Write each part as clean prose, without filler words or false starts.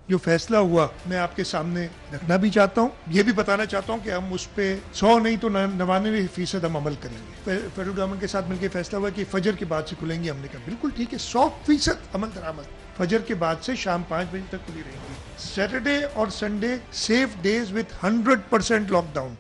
जो फैसला हुआ मैं आपके सामने रखना भी चाहता हूँ, ये भी बताना चाहता हूँ कि हम उस पर 100 नहीं तो 99% हम अमल करेंगे। फेडरल गवर्नमेंट के साथ मिलकर फैसला हुआ कि फजर के बाद से खुलेंगी, हमने कहा बिल्कुल ठीक है, 100% अमल दरामद। फजर के बाद से शाम 5 बजे तक खुली रहेंगी। सैटरडे और Sunday safe days with 100% lockdown.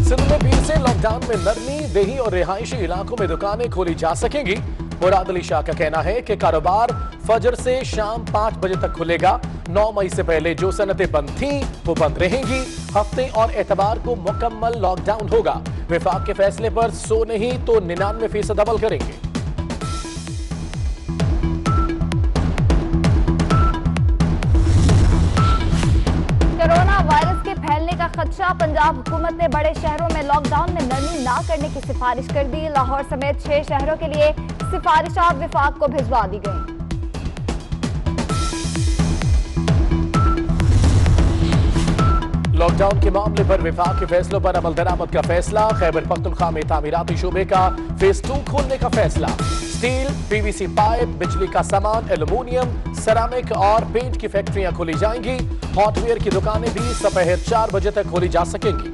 Sindh में पीर से लॉकडाउन में नरमी, देही और रिहायशी इलाकों में दुकानें खोली जा सकेंगी। मुराद अली शाह का कहना है कि कारोबार फजर से शाम 5 बजे तक खुलेगा। 9 मई से पहले जो सनतें बंद थीं वो बंद रहेंगी। हफ्ते और एतवार को मुकम्मल लॉकडाउन होगा। विफाक के फैसले पर 100 नहीं तो 99% अमल करेंगे। कोरोना वायरस के फैलने का खदशा, पंजाब हुकूमत ने बड़े शहरों में लॉकडाउन में नरमी ना करने की सिफारिश कर दी। लाहौर समेत 6 शहरों के लिए सिफारिशात विफाक को भिजवा दी गई। लॉकडाउन के मामले पर विफाक के फैसलों पर अमल दरामद का फैसला। खैबर पख्तूनख्वा में तामीराती शोबे का फेज 2 खोलने का फैसला। स्टील, पीवीसी पाइप, बिजली का सामान, एल्यूमिनियम, सेरामिक और पेंट की फैक्ट्रियां खोली जाएंगी। हॉटवेयर की दुकानें भी दोपहर 4 बजे तक खोली जा सकेंगी।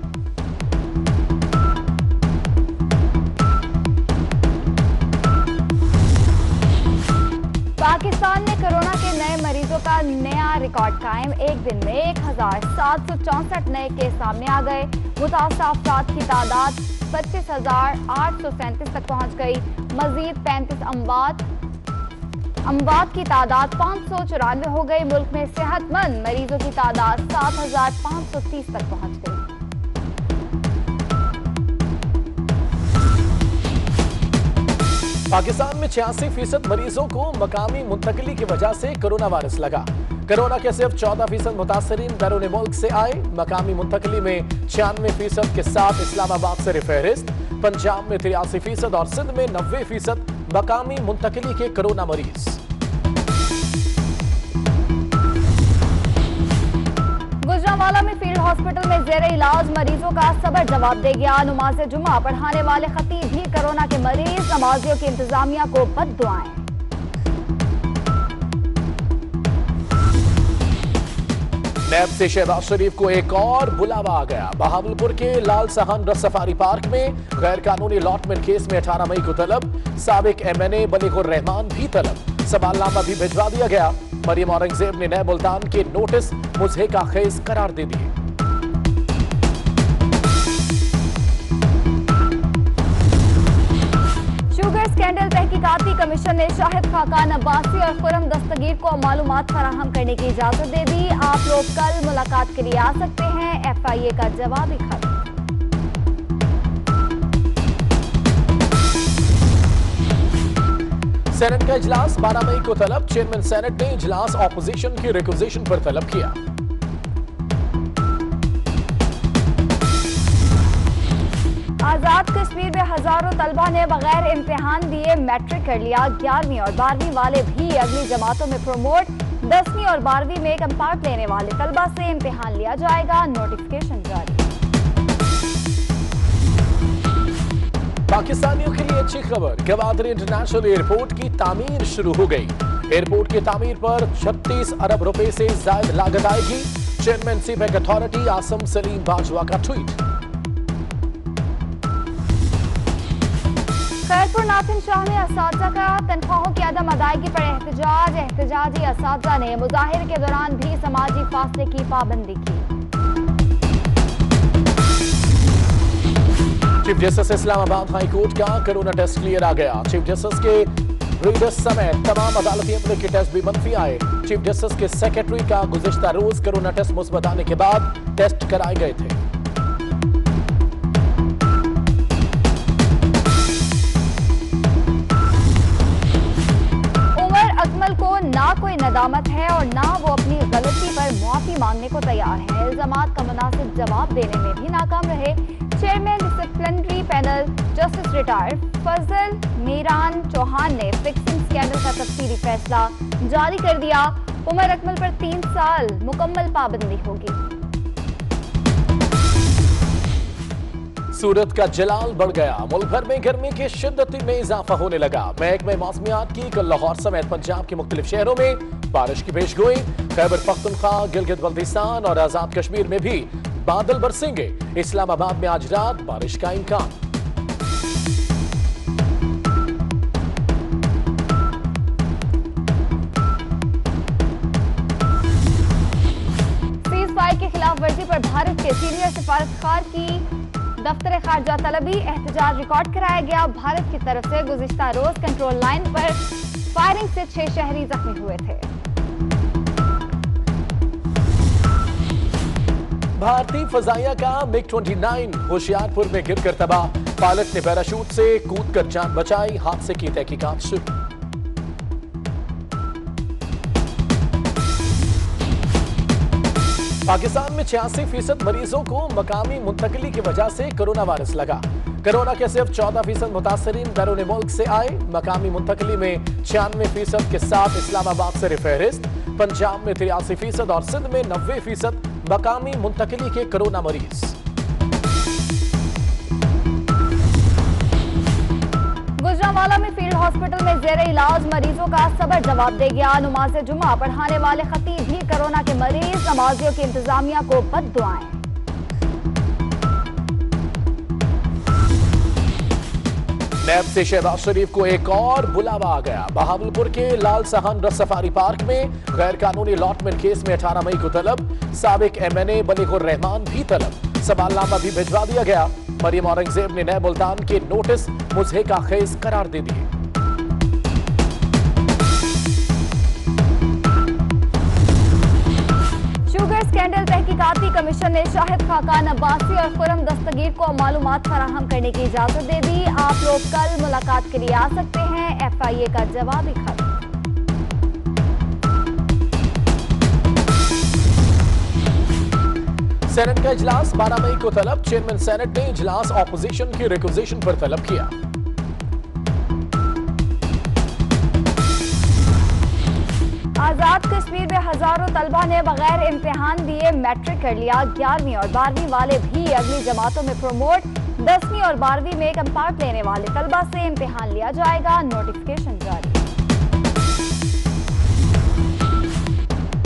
पाकिस्तान में कोरोना के नए मरीजों का नया रिकॉर्ड कायम। एक दिन में 1764 नए केस सामने आ गए। मुतासरा अफराद की तादाद 25,837 तक पहुंच गई। मजीद 35 अमवात की तादाद 594 हो गई। मुल्क में सेहतमंद मरीजों की तादाद 7,530 तक पहुंच गई। पाकिस्तान में 86% मरीजों को मकामी मुंतकली की वजह से कोरोना वायरस लगा। कोरोना के सिर्फ 14% मुतासरीन बैरून मुल्क से आए। मकामी मुंतकली में 96% के साथ इस्लामाबाद से फहरिस्त। पंजाब में 83% और सिंध में 90% मकामी मुंतकली के कोरोना मरीज। गुजरांवाला में फील्ड हॉस्पिटल में जेर इलाज मरीजों का सबर जवाब दे गया। नमाज जुमा पढ़ाने वाले खतीब भी कोरोना के मरीज। नमाजियों की इंतजामिया को बद्दुआएं। नैब से शहबाज शरीफ को एक और बुलावा आ गया। बहावलपुर के लाल सहान रस सफारी पार्क में गैर कानूनी अलॉटमेंट केस में 18 मई को तलब। साबिक MNA बलीगुर रहमान भी तलब। सवालनामा भी भिजवा दिया गया। मरियम औरंगजेब ने नैब मुल्तान के नोटिस मुजहिका खेज करार दे दिए। शुगर स्कैंडल तहकीकाती कमीशन ने शाहिद खाकान अब्बासी और खुरम दस्तगीर को मालूमात फराहम करने की इजाजत दे दी। आप लोग कल मुलाकात के लिए आ सकते हैं। FIA का जवाबी खत। सेनेट का इजलास 12 मई को तलब। चेयरमैन सेनेट ने इजलास ऑपोजिशन की रिक्विजिशन पर तलब किया। आजाद कश्मीर में हजारों तलबा ने बगैर इम्तिहान दिए मैट्रिक कर लिया। 11वीं और 12वीं वाले भी अगली जमातों में प्रमोट। 10वीं और 12वीं में कंपार्ट लेने वाले तलबा से इम्तिहान लिया जाएगा। नोटिफिकेशन जारी। पाकिस्तानियों के लिए अच्छी खबर। गवादरी इंटरनेशनल एयरपोर्ट की तामीर शुरू हो गई। एयरपोर्ट की तामीर पर 36 अरब रुपए से ज्यादा लागत आएगी। Chairman CPEC authority Asim Saleem Bajwa का ट्वीट। खैरपुर नाथिन शाह में असातिज़ा का तनख्वाहों की अदम अदायगी पर एहतजाज। एहतजाजी असातिज़ा ने मुजाहिरे के दौरान भी समाजी फासले की पाबंदी की। Chief justice Islamabad high court का कोरोना टेस्ट क्लियर आ गया। चीफ जस्टिस के रीडर्स समेत तमाम अदालती अमले के टेस्ट भी मंफी आए। चीफ जस्टिस के सेक्रेटरी का गुज़िश्ता रोज कोरोना टेस्ट मुस्बत आने के बाद टेस्ट कराए गए थे। को ना कोई नदामत है और ना वो अपनी गलती पर मुआफी मांगने को तैयार है। इल्जामात का मुनासिब जवाब देने में भी नाकाम रहे। Chairman disciplinary panel justice retired Fazal Miran Chauhan ने फिक्सिंग स्कैंडल का तफसीली फैसला जारी कर दिया। उमर अकमल पर 3 साल मुकम्मल पाबंदी होगी। सूरत का जलाल बढ़ गया। मुल्क भर में गर्मी की शिद्दत में इजाफा होने लगा। महकमे मौसमियात की कल लाहौर समेत पंजाब के मुख्तलिफ शहरों में बारिश की पेशगोई। खैबर पख्तूनख्वा, गिलगित बल्तिस्तान और आजाद कश्मीर में भी बादल बरसेंगे। इस्लामाबाद में आज रात बारिश का इम्कान। सीज़फायर की खिलाफ वर्जी पर भारत के सीनियर सिफारतकार की दफ्तर खारजा तलबी एहतजाज रिकॉर्ड कराया गया। भारत की तरफ से गुज़िश्ता रोज कंट्रोल लाइन पर फायरिंग से 6 शहरी जख्मी हुए थे। भारतीय फजाइया का MiG-29 होशियारपुर में गिरकर तबाह। पायलट ने पैराशूट से कूदकर जान बचाई। हादसे की तहकीकात शुरू। पाकिस्तान में 86% मरीजों को मकामी मुंतकली की वजह से कोरोना वायरस लगा। कोरोना के सिर्फ 14% मुतासरीन बैरून मुल्क से आए। मकामी मुंतकली में 96% के साथ इस्लामाबाद से फहरिस्त। पंजाब में 83% और सिंध में 90% मकामी मुंतकली के कोरोना मरीज। गुजरांवाला में फील्ड हॉस्पिटल में जेर इलाज मरीजों का सबर जवाब दे गया। नमाज जुमा पढ़ाने वाले खतीब भी कोरोना के मरीज। नमाजियों की इंतजामिया को बद्दुआएं। नैब से शहबाज शरीफ को एक और बुलावा आ गया। बहावलपुर के लाल सहान सफारी पार्क में गैर कानूनी अलॉटमेंट केस में 18 मई को तलब। साबिक MNA बलीगुर रहमान भी तलब। सवालनामा भी भिजवा दिया गया। मरियम औरंगजेब ने नए मुल्तान के नोटिस मुजहिका खेज करार दे दिए। शुगर स्कैंडल तहकीकाती कमीशन ने शाहिद खाकान अब्बासी और खुरम दस्तगीर को मालूमात फराहम करने की इजाजत दे दी। आप लोग कल मुलाकात के लिए आ सकते हैं। FIA का जवाबी खत। सेनेट का इजलास 12 मई को तलब। चेयरमैन सेनेट ने इजलास ऑपोजिशन की रिक्विजिशन पर तलब किया। आजाद कश्मीर में हजारों तलबा ने बगैर इम्तिहान दिए मैट्रिक कर लिया। 11वीं और 12वीं वाले भी अगली जमातों में प्रमोट। 10वीं और 12वीं में कंपार्ट लेने वाले तलबा से इम्तिहान लिया जाएगा। नोटिफिकेशन जारी।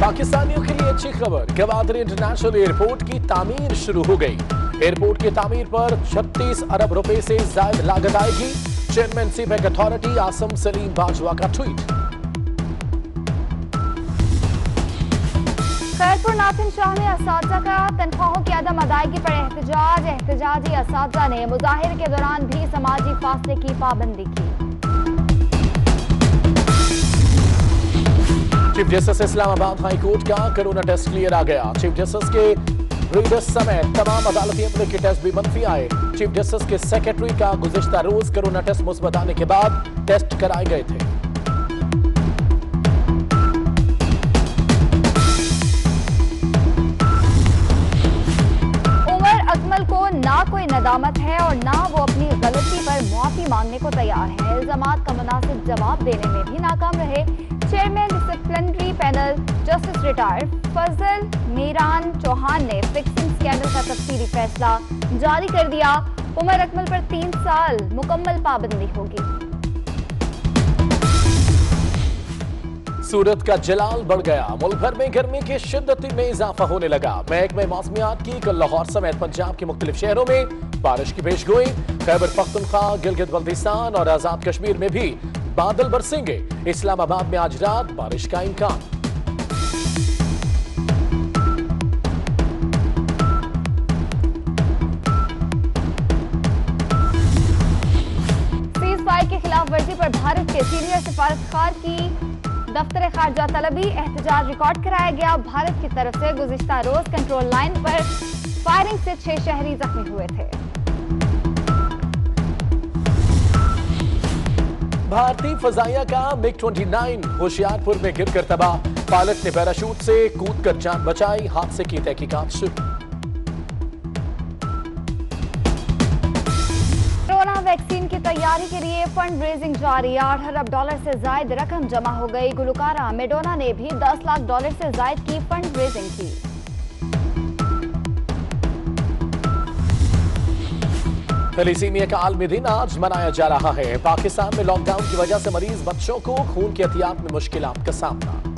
पाकिस्तानियों के लिए अच्छी खबर। गवादर इंटरनेशनल एयरपोर्ट की तामीर शुरू हो गई। एयरपोर्ट की तामीर पर 36 अरब रुपए से ज्यादा लागत आएगी। Chairman CPEC authority Asim Saleem Bajwa का ट्वीट। खैरपुर नाथिन शाह में असातिज़ा का तनख्वाहों की अदम अदायगी पर एहतजाज। एहतजाजी असातिज़ा ने मुजाहिरे के दौरान भी समाजी फासले की पाबंदी की। Chief justice Islamabad high court का कोरोना टेस्ट क्लियर आ गया। चीफ जस्टिस के रीडर्स समेत तमाम अदालती अमले के टेस्ट भी मनफी आए। चीफ जस्टिस के सेक्रेटरी का गुज़िश्ता रोज कोरोना टेस्ट मुस्बत आने के बाद टेस्ट कराए गए थे। अकमल को ना कोई नदामत है और ना वो अपनी गलती पर मुआफी मांगने को तैयार है। इल्जामात का मुनासिब जवाब देने में भी नाकाम रहे। Chairman disciplinary panel justice retired Fazal Miran Chauhan ने फिक्सिंग स्कैंडल का तफसीली फैसला जारी कर दिया। उमर अकमल पर 3 साल मुकम्मल पाबंदी होगी। सूरत का जलाल बढ़ गया। मुल्क भर में गर्मी की शिद्दत में इजाफा होने लगा। महकमे मौसमियात की कल लाहौर समेत पंजाब के मुख्तलिफ शहरों में बारिश की पेशगोई। खैबर पख्तूनख्वा, गिलगित बल्तिस्तान और आजाद कश्मीर में भी बादल बरसेंगे। इस्लामाबाद में आज रात बारिश का इम्कान। सीज़फायर की खिलाफ वर्जी पर भारत के सीनियर सिफारतकार की दफ्तर खारजा तलबी एहतजाज रिकॉर्ड कराया गया। भारत की तरफ से गुज़िश्ता रोज कंट्रोल लाइन पर फायरिंग से 6 शहरी जख्मी हुए थे। भारतीय फजाइया का MiG-29 होशियारपुर में गिरकर तबाह। पायलट ने पैराशूट से कूदकर जान बचाई। हादसे की तहकीकात शुरू। कोरोना वैक्सीन की तैयारी के लिए फंड रेजिंग जारी। 8 अरब डॉलर से ज्यादा रकम जमा हो गई। गुलकारा मेडोना ने भी 10 लाख डॉलर से ज्यादा की फंड रेजिंग की। थैलेसीमिया का आलमी दिन आज मनाया जा रहा है। पाकिस्तान में लॉकडाउन की वजह से मरीज बच्चों को खून की एहतियात में मुश्किलात का सामना।